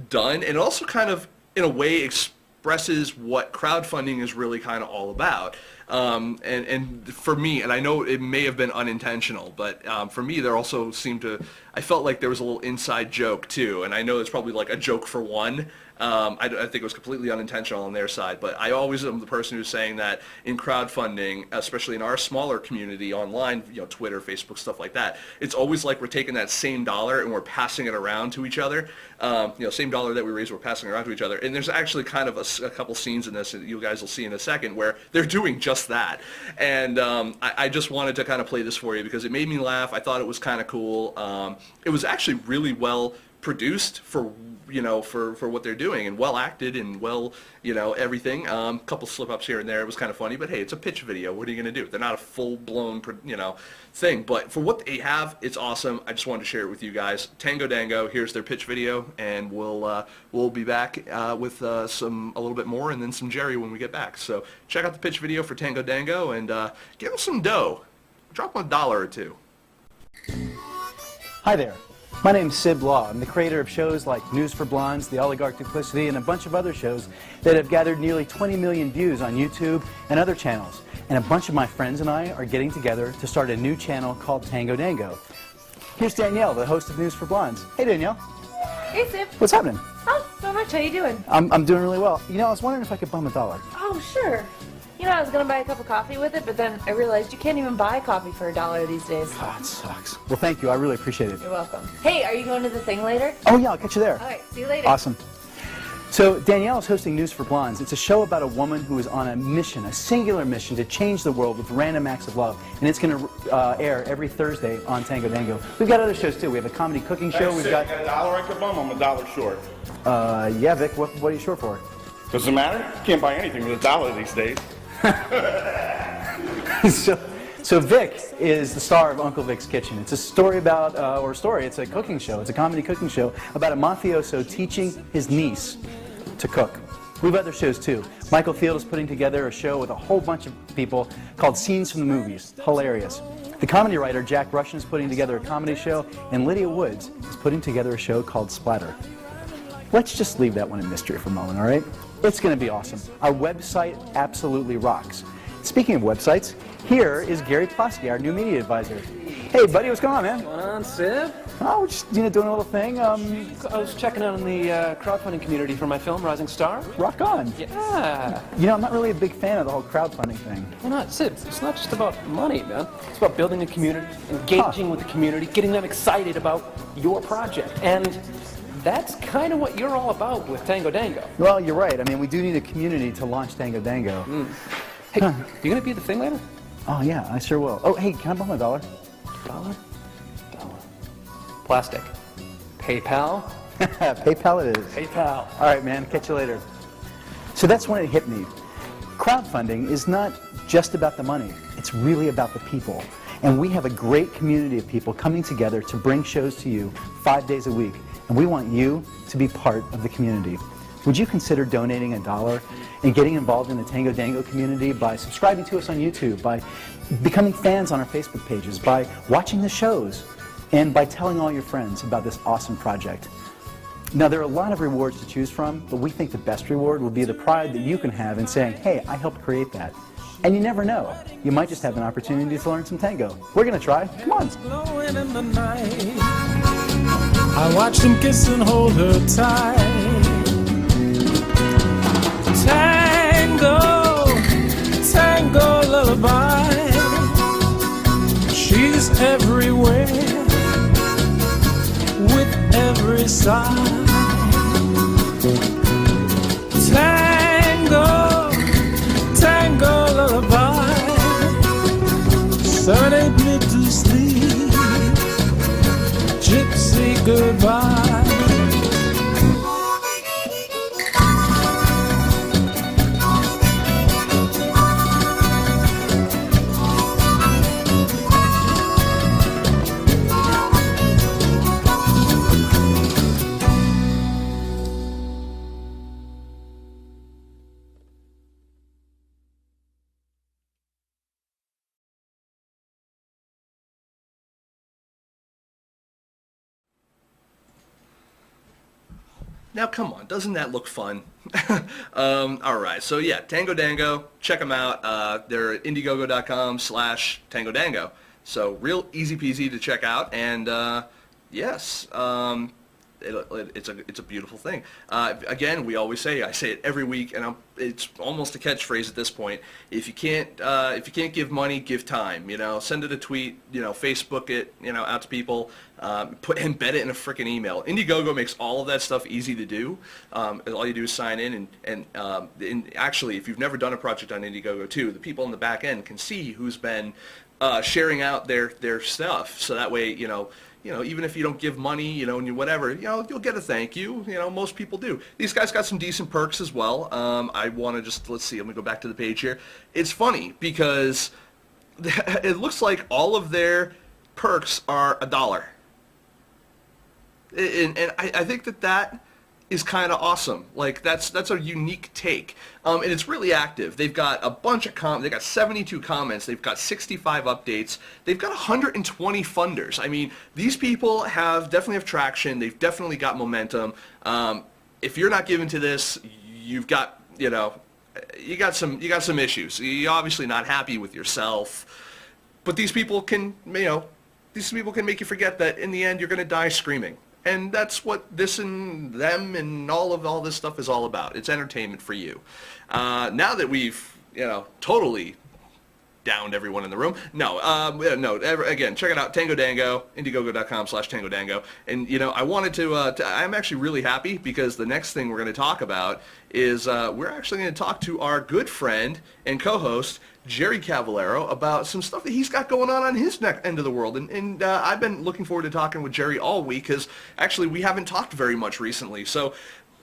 done, and it also kind of, in a way, expresses what crowdfunding is really kind of all about. And for me, and I know it may have been unintentional, but for me, there also seemed to, I felt like there was a little inside joke too, and I know it's probably like a joke for one. I think it was completely unintentional on their side, but I always am the person who's saying that in crowdfunding, especially in our smaller community online, you know, Twitter, Facebook, stuff like that, it's always like we're taking that same dollar and we're passing it around to each other. You know, same dollar that we raise, we're passing it around to each other. And there's actually kind of a couple scenes in this that you guys will see in a second where they're doing just that. And I just wanted to kind of play this for you because it made me laugh. I thought it was kind of cool. It was actually really well produced for, you know, for what they're doing, and well acted and well, you know, everything. Couple slip ups here and there. It was kind of funny, but hey, it's a pitch video. What are you going to do? They're not a full blown, you know, thing, but for what they have, it's awesome. I just wanted to share it with you guys. Tango Dango, here's their pitch video, and we'll be back with a little bit more, and then some Jerry when we get back. So check out the pitch video for Tango Dango and give them some dough. Drop them $1 or $2. Hi there. My name's Sib Law. I'm the creator of shows like News for Blondes, The Oligarch Duplicity, and a bunch of other shows that have gathered nearly 20 million views on YouTube and other channels. And a bunch of my friends and I are getting together to start a new channel called Tango Dango. Here's Danielle, the host of News for Blondes. Hey, Danielle. Hey, Sib. What's happening? Oh, not much. How you doing? I'm doing really well. You know, I was wondering if I could bum $1. Oh, sure. You know, I was going to buy a cup of coffee with it, but then I realized you can't even buy coffee for $1 these days. Oh, it sucks. Well, thank you. I really appreciate it. You're welcome. Hey, are you going to the thing later? Oh, yeah, I'll catch you there. All right, see you later. Awesome. So, Danielle is hosting News for Blondes. It's a show about a woman who is on a mission, a singular mission to change the world with random acts of love. And it's going to air every Thursday on Tango Dango. We've got other shows, too. We have a comedy cooking show. We've got $1 I could bum. I'm $1 short. Yeah, Vic, what are you short for? Doesn't matter. You can't buy anything with $1 these days. So Vic is the star of Uncle Vic's Kitchen. It's a story about, it's a cooking show. It's a comedy cooking show about a mafioso teaching his niece to cook. We have other shows too. Michael Field is putting together a show with a whole bunch of people called Scenes from the Movies. Hilarious. The comedy writer Jack Russian is putting together a comedy show, and Lydia Woods is putting together a show called Splatter. Let's just leave that one in mystery for a moment, all right? It's going to be awesome. Our website absolutely rocks. Speaking of websites, here is Gary Plosky, our new media advisor. Hey, buddy, what's going on, man? What's going on, Sib? Oh, we're just doing a little thing. I was checking out in the crowdfunding community for my film, Rising Star. Rock on. Yeah. You know, I'm not really a big fan of the whole crowdfunding thing. Why not, Sib? It's not just about money, man. It's about building a community, engaging with the community, getting them excited about your project. And that's kind of what you're all about with Tango Dango. Well, you're right. I mean, we do need a community to launch Tango Dango. Hey, you gonna be at the thing later? Oh, yeah, I sure will. Oh, hey, can I borrow my $1? Dollar? Plastic. PayPal? PayPal it is. PayPal. All right, man. Catch you later. So that's when it hit me. Crowdfunding is not just about the money. It's really about the people. And we have a great community of people coming together to bring shows to you 5 days a week. And we want you to be part of the community. Would you consider donating $1 and getting involved in the Tango Dango community by subscribing to us on YouTube, by becoming fans on our Facebook pages, by watching the shows, and by telling all your friends about this awesome project? Now, there are a lot of rewards to choose from, but we think the best reward will be the pride that you can have in saying, hey, I helped create that. And you never know. You might just have an opportunity to learn some tango. We're going to try. Come on. I watched him kiss and hold her tight. Tango, tango lullaby. She's everywhere with every sigh. Tango, tango lullaby. Serenade me to sleep. Gypsy goodbye. Now, come on, doesn't that look fun? All right, so yeah, Tango Dango, check them out. They're at IndieGoGo.com/Tango Dango. So real easy peasy to check out, and yes, it's a beautiful thing. Again, we always say, I say it every week, and it's almost a catchphrase at this point. If you can't give money, give time. You know, send it a tweet. You know, Facebook it. You know, out to people. Embed it in a freaking email. IndieGoGo makes all of that stuff easy to do. All you do is sign in, and actually, if you've never done a project on IndieGoGo too, the people in the back end can see who's been sharing out their stuff. So that way, you know, even if you don't give money, you know, and whatever, you know, you'll get a thank you. You know, most people do. These guys got some decent perks as well. I want to just, let's see, let me go back to the page here. It's funny because it looks like all of their perks are $1. And I think that is kind of awesome. Like, that's a unique take. And it's really active. They've got a bunch of they've got 72 comments. They've got 65 updates. They've got 120 funders. I mean, these people definitely have traction. They've definitely got momentum. If you're not giving to this, you've got, you know, you got some issues. You're obviously not happy with yourself. But these people can, you know, make you forget that in the end you're going to die screaming. And that's what this and them and all this stuff is all about. It's entertainment for you. Now that we've, you know, totally downed everyone in the room. Again, check it out, Tango Dango, IndieGoGo.com/Tango Dango. And, you know, I wanted I'm actually really happy because the next thing we're going to talk about is we're actually going to talk to our good friend and co-host, Jerry Cavallaro, about some stuff that he's got going on his end of the world. And I've been looking forward to talking with Jerry all week because actually we haven't talked very much recently. So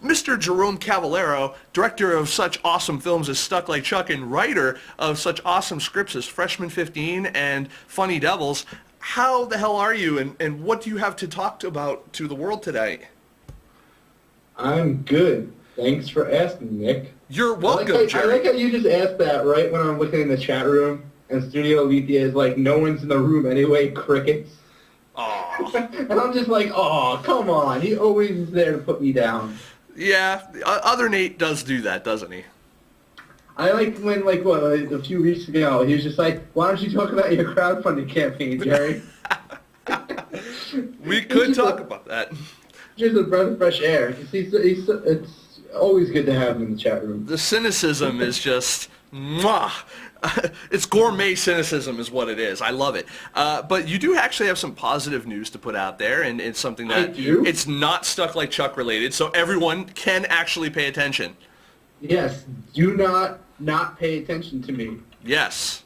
Mr. Jerome Cavallaro, director of such awesome films as Stuck Like Chuck and writer of such awesome scripts as Freshman 15 and Funny Devils, how the hell are you and what do you have to talk about to the world today? I'm good. Thanks for asking, Nick. You're welcome, Jerry. I like how you just asked that right when I'm looking in the chat room, and Studio Alethea is like, no one's in the room anyway, crickets. Aww. And I'm just like, oh, come on. He always is there to put me down. Yeah, other Nate does do that, doesn't he? I like when, a few weeks ago, he was just like, why don't you talk about your crowdfunding campaign, Jerry? We could talk about that. Just a breath of fresh air. It's always good to have him in the chat room. The cynicism is just Mwah. It's gourmet cynicism is what it is. I love it. But you do actually have some positive news to put out there, and it's something that it's not Stuck Like Chuck related, so everyone can actually pay attention. Yes, do not pay attention to me. Yes.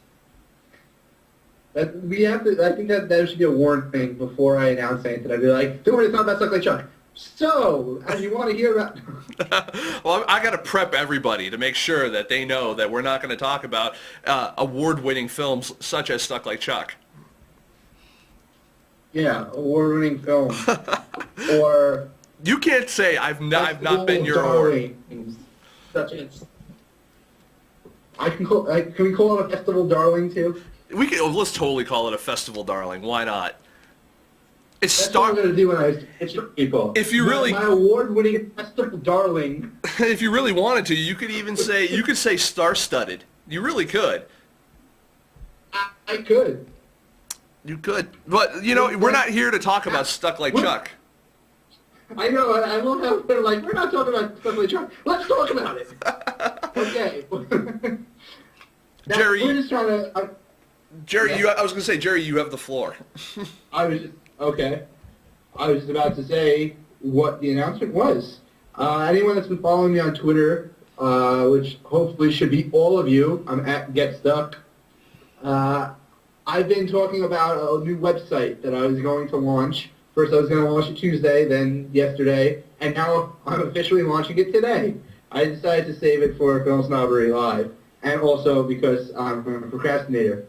We have to. I think that should be a warning thing before I announce anything. I'd be like, "Don't worry, it's not about Stuck Like Chuck." So, as you want to hear about... Well, I got to prep everybody to make sure that they know that we're not going to talk about award-winning films such as Stuck Like Chuck. Yeah, award-winning film. Or... You can't say I've not been your award. Such as... can we call it a festival darling, too? Let's totally call it a festival darling. Why not? That's what I'm going to do when I pitch people. If you really... My award-winning festival darling. If you really wanted to, you could even say... You could say star-studded. You really could. I could. You could. But, you know, we're not here to talk about Stuck Like Chuck. I know. I love how they're like, we're not talking about Stuck Like Chuck. Let's talk about it. Okay. Jerry... We're just trying to... Jerry, I was going to say, Jerry, you have the floor. Okay. I was just about to say what the announcement was. Anyone that's been following me on Twitter, which hopefully should be all of you, I'm at GetStuck. I've been talking about a new website that I was going to launch. First I was going to launch it Tuesday, then yesterday, and now I'm officially launching it today. I decided to save it for FilmSnobbery Live, and also because I'm a procrastinator.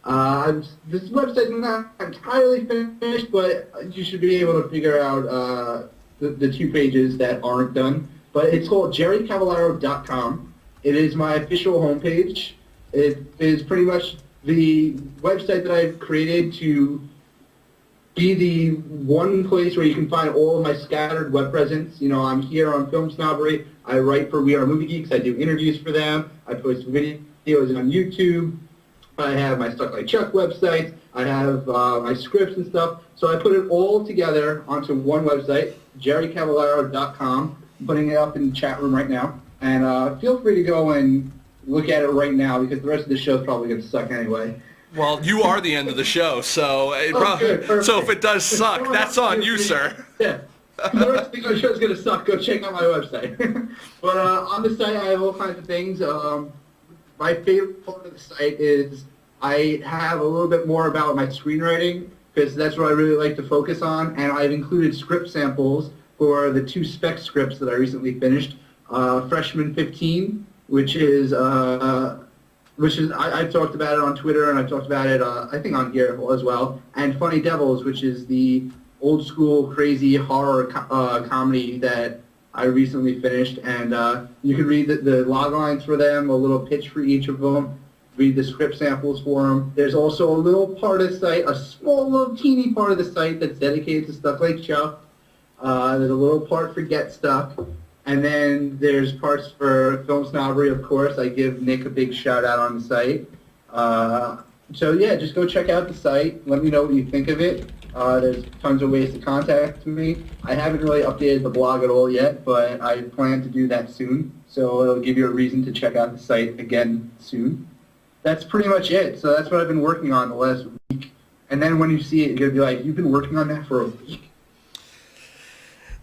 This website's not entirely finished, but you should be able to figure out the 2 pages that aren't done. But it's called jerrycavallaro.com. It is my official homepage. It is pretty much the website that I've created to be the one place where you can find all of my scattered web presence. You know, I'm here on FilmSnobbery. I write for We Are Movie Geeks. I do interviews for them. I post videos on YouTube. I have my Stuck Like Chuck website. I have my scripts and stuff. So I put it all together onto one website, jerrycavallaro.com. I'm putting it up in the chat room right now. And feel free to go and look at it right now because the rest of the show is probably going to suck anyway. Well, you are the end of the show, so so if it does suck, that's on you, sir. Yeah. The rest of the show is going to suck. Go check out my website. But on the site, I have all kinds of things. My favorite part of the site is I have a little bit more about my screenwriting because that's what I really like to focus on, and I've included script samples for the 2 spec scripts that I recently finished. Freshman 15, which is I've talked about it on Twitter and I've talked about it I think on here as well, and Funny Devils, which is the old school crazy horror comedy that I recently finished, and you can read the log lines for them, a little pitch for each of them, read the script samples for them. There's also a little part of the site, a small little teeny part of the site that's dedicated to Stuck Like Chuck. There's a little part for Get Stuck, and then there's parts for FilmSnobbery, of course. I give Nick a big shout out on the site. So yeah, just go check out the site. Let me know what you think of it. There's tons of ways to contact me. I haven't really updated the blog at all yet, but I plan to do that soon. So it'll give you a reason to check out the site again soon. That's pretty much it. So that's what I've been working on the last week. And then when you see it, you're going to be like, you've been working on that for a week?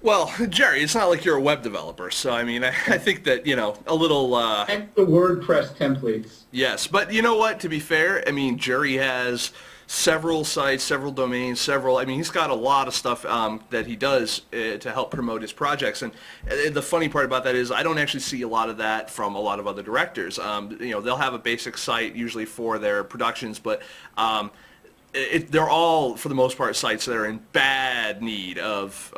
Well, Jerry, it's not like you're a web developer, so I mean, I think that, you know, a little... And the WordPress templates. Yes, but you know what, to be fair, I mean, Jerry has several sites, several domains, I mean, he's got a lot of stuff that he does to help promote his projects, and the funny part about that is I don't actually see a lot of that from a lot of other directors. You know, they'll have a basic site usually for their productions, but they're all, for the most part, sites that are in bad need of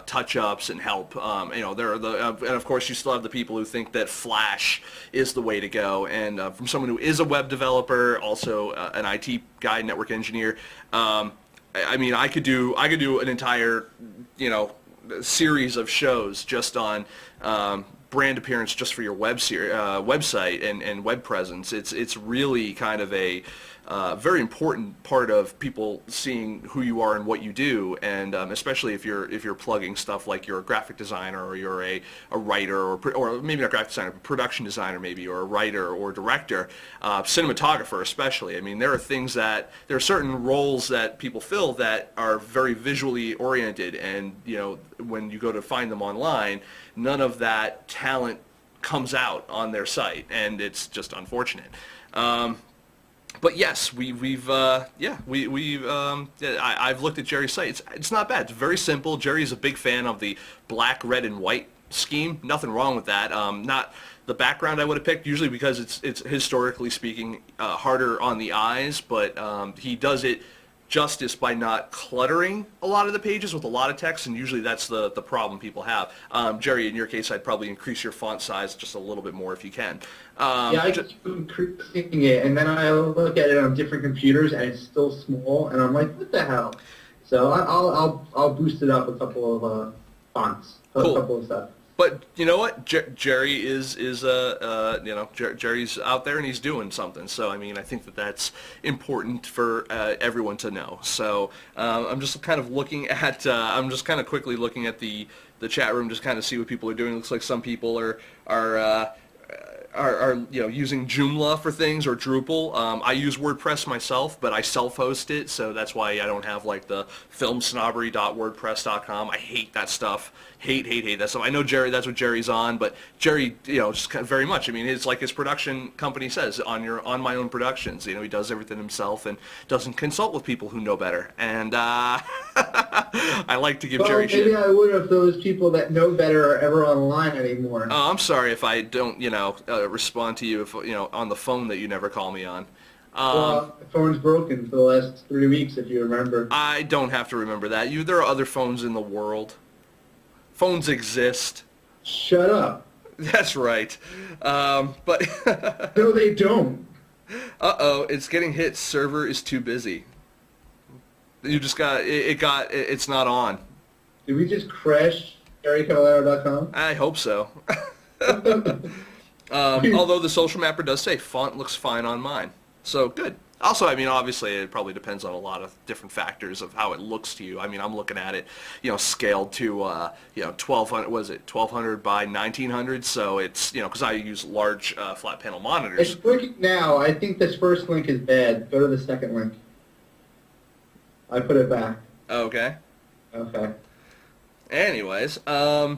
touch-ups and help. You know, and of course you still have the people who think that Flash is the way to go. And from someone who is a web developer, also an IT guy, network engineer, I mean, I could do an entire, you know, series of shows just on brand appearance just for your website and web presence. It's really kind of a very important part of people seeing who you are and what you do, and especially if you're plugging stuff like you're a graphic designer or you're a writer or maybe not graphic designer, but production designer maybe, or a writer or director, cinematographer especially. I mean, there are certain roles that people fill that are very visually oriented, and when you go to find them online, none of that talent comes out on their site, and it's just unfortunate. But yes, I've looked at Jerry's site. It's not bad. It's very simple. Jerry's a big fan of the black, red, and white scheme. Nothing wrong with that. Not the background I would have picked, usually because it's historically speaking harder on the eyes, but he does it justice by not cluttering a lot of the pages with a lot of text, and usually that's the problem people have. Jerry, in your case, I'd probably increase your font size just a little bit more if you can. I keep increasing it, and then I look at it on different computers, and it's still small, and I'm like, what the hell? So I'll boost it up a couple of fonts, a couple of stuff. But you know what? Jerry is Jerry's out there and he's doing something. So I mean, I think that's important for everyone to know. So I'm just kind of looking at quickly looking at the chat room, just kind of see what people are doing. It looks like some people are using Joomla for things, or Drupal. I use WordPress myself, but I self-host it, so that's why I don't have like the FilmSnobbery.wordpress.com. I hate that stuff. Hate that stuff. I know Jerry, that's what Jerry's on, but Jerry, just kind of very much. I mean, it's like his production company says, on my own productions. He does everything himself and doesn't consult with people who know better. And I like to give Jerry shit. Maybe I would if those people that know better are ever online anymore. Oh, I'm sorry if I don't, respond to you if on the phone that you never call me on. Well, my phone's broken for the last 3 weeks, if you remember. I don't have to remember that. There are other phones in the world. Phones exist. Shut up. That's right. But no, they don't. Uh-oh, it's getting hit. Server is too busy. You just it's not on. Did we just crash JerryCavallaro.com? I hope so. Although the social mapper does say font looks fine on mine. So good. Also, I mean, obviously, it probably depends on a lot of different factors of how it looks to you. I mean, I'm looking at it, scaled to, 1200, what is it, 1200 by 1900. So it's, because I use large flat panel monitors. It's clicking now. I think this first link is bad. Go to the second link. I put it back. Okay. Okay. Anyways, yeah.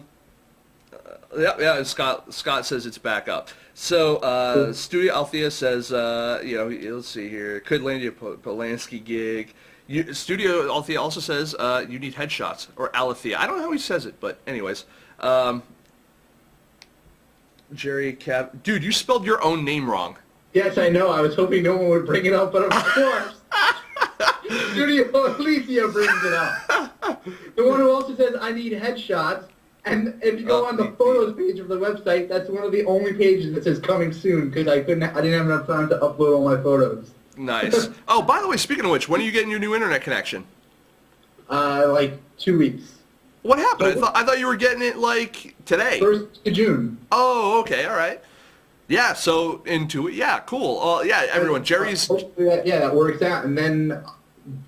Scott says it's back up. So Studio Althea says, let's see here, could land you a Polanski gig. Studio Althea also says you need headshots, or Alethea. I don't know how he says it, but anyways. Jerry Cav, dude, you spelled your own name wrong. Yes, I know. I was hoping no one would bring it up, but of course. Studio Alethea brings it up. The one who also says I need headshots. And if you go on the photos page of the website, that's one of the only pages that says coming soon, because I didn't have enough time to upload all my photos. Nice. Oh, by the way, speaking of which, when are you getting your new internet connection? Like 2 weeks. What happened? I thought you were getting it like today. 1st of June. Oh, okay, all right. Yeah, so into it. Yeah, cool. Yeah, everyone. Jerry's. Hopefully that works out, and then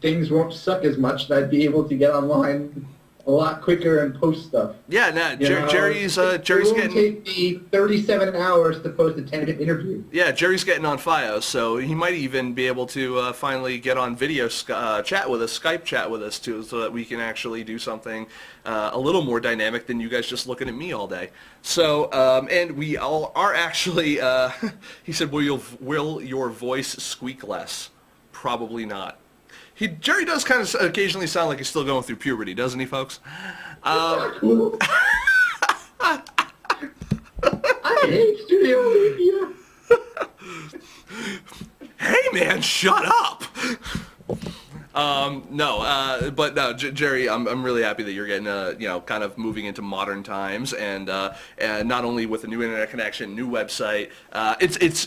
things won't suck as much. That I'd be able to get online a lot quicker and post stuff. Yeah, no, Jerry's getting. It won't take me 37 hours to post a 10-minute interview. Yeah, Jerry's getting on FiOS, so he might even be able to finally get on video chat with us, Skype chat with us too, so that we can actually do something a little more dynamic than you guys just looking at me all day. So, and we all are actually. He said, "Will your voice squeak less?" Probably not. Jerry does kind of occasionally sound like he's still going through puberty, doesn't he, folks? I hate Studio Olivia. Hey, man, shut up! But no, Jerry, I'm really happy that you're getting, kind of moving into modern times, and not only with a new internet connection, new website.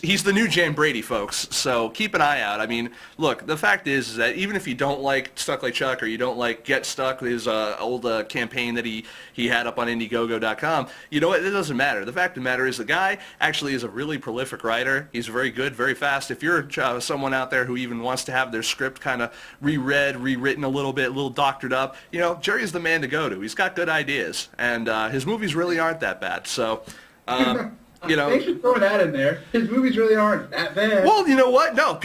He's the new Jan Brady, folks. So keep an eye out. I mean, look, the fact is that even if you don't like Stuck Like Chuck, or you don't like Get Stuck, his old campaign that he had up on IndieGoGo.com, you know what? It doesn't matter. The fact of the matter is the guy actually is a really prolific writer. He's very good, very fast. If you're someone out there who even wants to have their script kind of reread, rewritten a little bit, a little doctored up, Jerry's the man to go to. He's got good ideas, and his movies really aren't that bad. So, Thanks for throwing that in there. His movies really aren't that bad. Well, you know what? No, if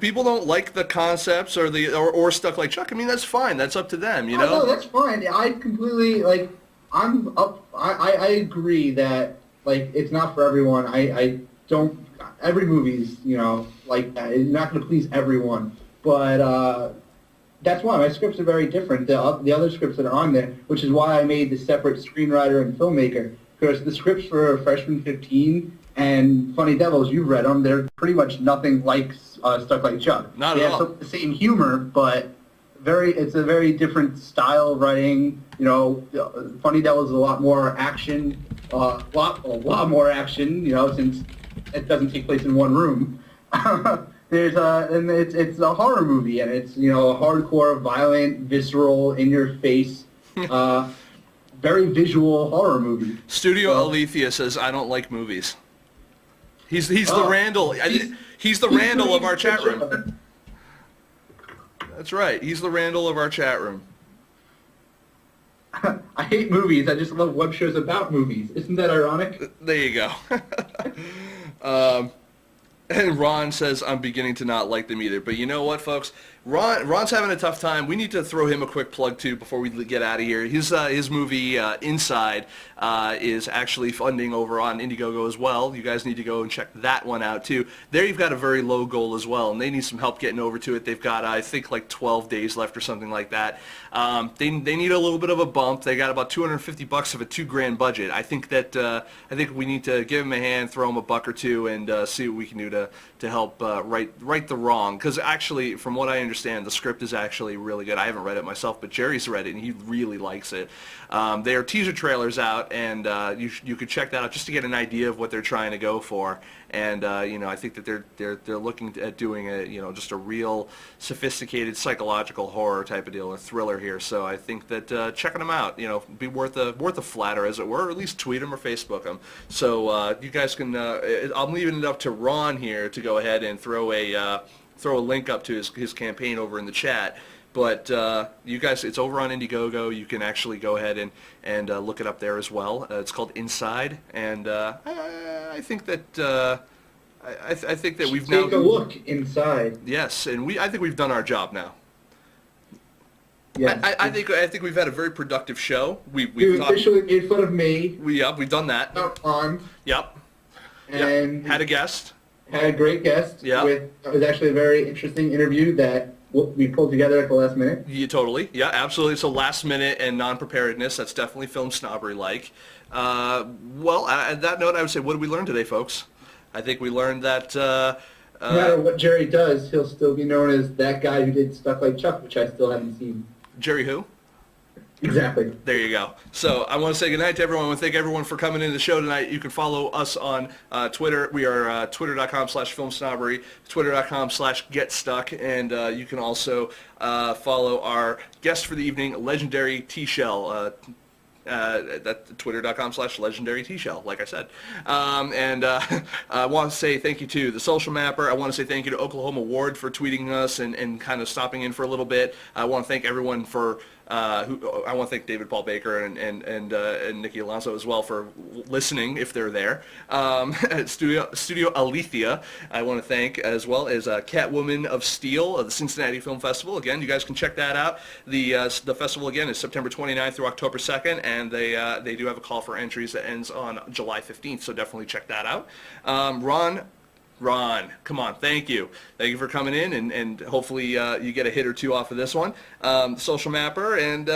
people don't like the concepts or Stuck Like Chuck, I mean, that's fine. That's up to them, you know? No, that's fine. I completely, I agree that, it's not for everyone. I don't, every movie's, like that. It's not going to please everyone. But that's why my scripts are very different. The other scripts that are on there, which is why I made the separate screenwriter and filmmaker. Because the scripts for Freshman 15 and Funny Devils, you've read them. They're pretty much nothing like Stuck Like Chuck. Not at all. They have the same humor, but it's a very different style of writing. Funny Devils is a lot more action, a lot more action. Since it doesn't take place in one room. And it's a horror movie, and it's a hardcore, violent, visceral, in your face, very visual horror movie. Studio Alethea says I don't like movies. He's the Randall. He's the Randall of our chat room. That's right. He's the Randall of our chat room. I hate movies. I just love web shows about movies. Isn't that ironic? There you go. And Ron says, I'm beginning to not like them either. But you know what, folks? Ron's having a tough time. We need to throw him a quick plug, too, before we get out of here. His movie, Inside, is actually funding over on IndieGoGo as well. You guys need to go and check that one out, too. There you've got a very low goal as well, and they need some help getting over to it. They've got, I think, like 12 days left or something like that. They need a little bit of a bump. They got about $250 of a $2,000 budget. I think we need to give them a hand, throw them a buck or two, and see what we can do to help right the wrong. Because actually, from what I understand, the script is actually really good. I haven't read it myself, but Jerry's read it, and he really likes it. There are teaser trailers out, and you could check that out just to get an idea of what they're trying to go for. And I think that they're looking at doing just a real sophisticated psychological horror type of deal, a thriller here. So I think that checking them out, be worth a flatter, as it were, or at least tweet them or Facebook them. So you guys can. I'm leaving it up to Ron here to go ahead and throw a link up to his campaign over in the chat. But you guys, it's over on IndieGoGo. You can actually go ahead and look it up there as well. It's called Inside, and I think that I think that we've now take a look inside. Yes, and I think we've done our job now. Yeah, I think we've had a very productive show. We've officially made fun of me. We've done that. On. Yep. And had a guest. Had a great guest. Yeah. It was actually a very interesting interview that we pulled together at the last minute. Yeah, totally. Yeah, absolutely. So last minute and non-preparedness, that's definitely FilmSnobbery-like. Well, at that note, I would say, what did we learn today, folks? I think we learned that... no matter what Jerry does, he'll still be known as that guy who did Stuff Like Chuck, which I still haven't seen. Jerry who? Exactly. There you go. So I want to say goodnight to everyone. I want to thank everyone for coming into the show tonight. You can follow us on Twitter. We are twitter.com/FilmSnobbery, twitter.com/GetStuck, and you can also follow our guest for the evening, Legendary T-Shell. That's twitter.com/legendary T-Shell, like I said. And I want to say thank you to the Social Mapper. I want to say thank you to Oklahoma Ward for tweeting us and kind of stopping in for a little bit. I want to thank everyone for I want to thank David Paul Baker and Nikki Alonso as well for listening, if they're there. Studio Alethea, I want to thank, as well as Catwoman of Steel of the Cincinnati Film Festival. Again, you guys can check that out. The festival, again, is September 29th through October 2nd, and they do have a call for entries that ends on July 15th, so definitely check that out. Ron, Ron, come on, thank you. Thank you for coming in, and hopefully you get a hit or two off of this one. Social Mapper, and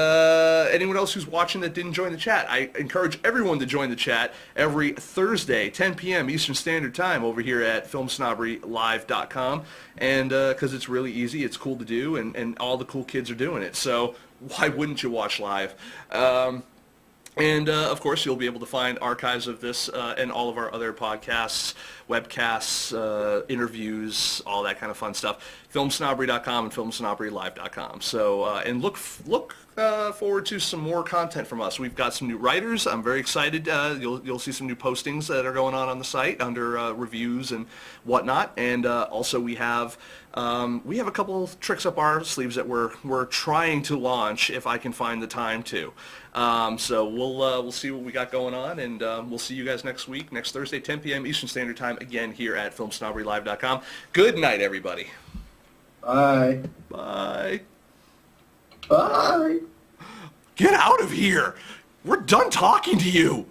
anyone else who's watching that didn't join the chat. I encourage everyone to join the chat every Thursday, 10 p.m. Eastern Standard Time over here at FilmSnobberyLive.com, and because it's really easy, it's cool to do, and all the cool kids are doing it, so why wouldn't you watch live? And, of course, you'll be able to find archives of this and all of our other podcasts, webcasts, interviews, all that kind of fun stuff. FilmSnobbery.com and FilmSnobberyLive.com. So, and look forward to some more content from us. We've got some new writers. I'm very excited. You'll see some new postings that are going on the site under reviews and whatnot. And also we have a couple of tricks up our sleeves that we're trying to launch if I can find the time to. So we'll see what we got going on, and we'll see you guys next week, next Thursday, 10 p.m. Eastern Standard Time, again here at FilmSnobberyLive.com. Good night, everybody. Bye. Bye. Bye. Get out of here. We're done talking to you.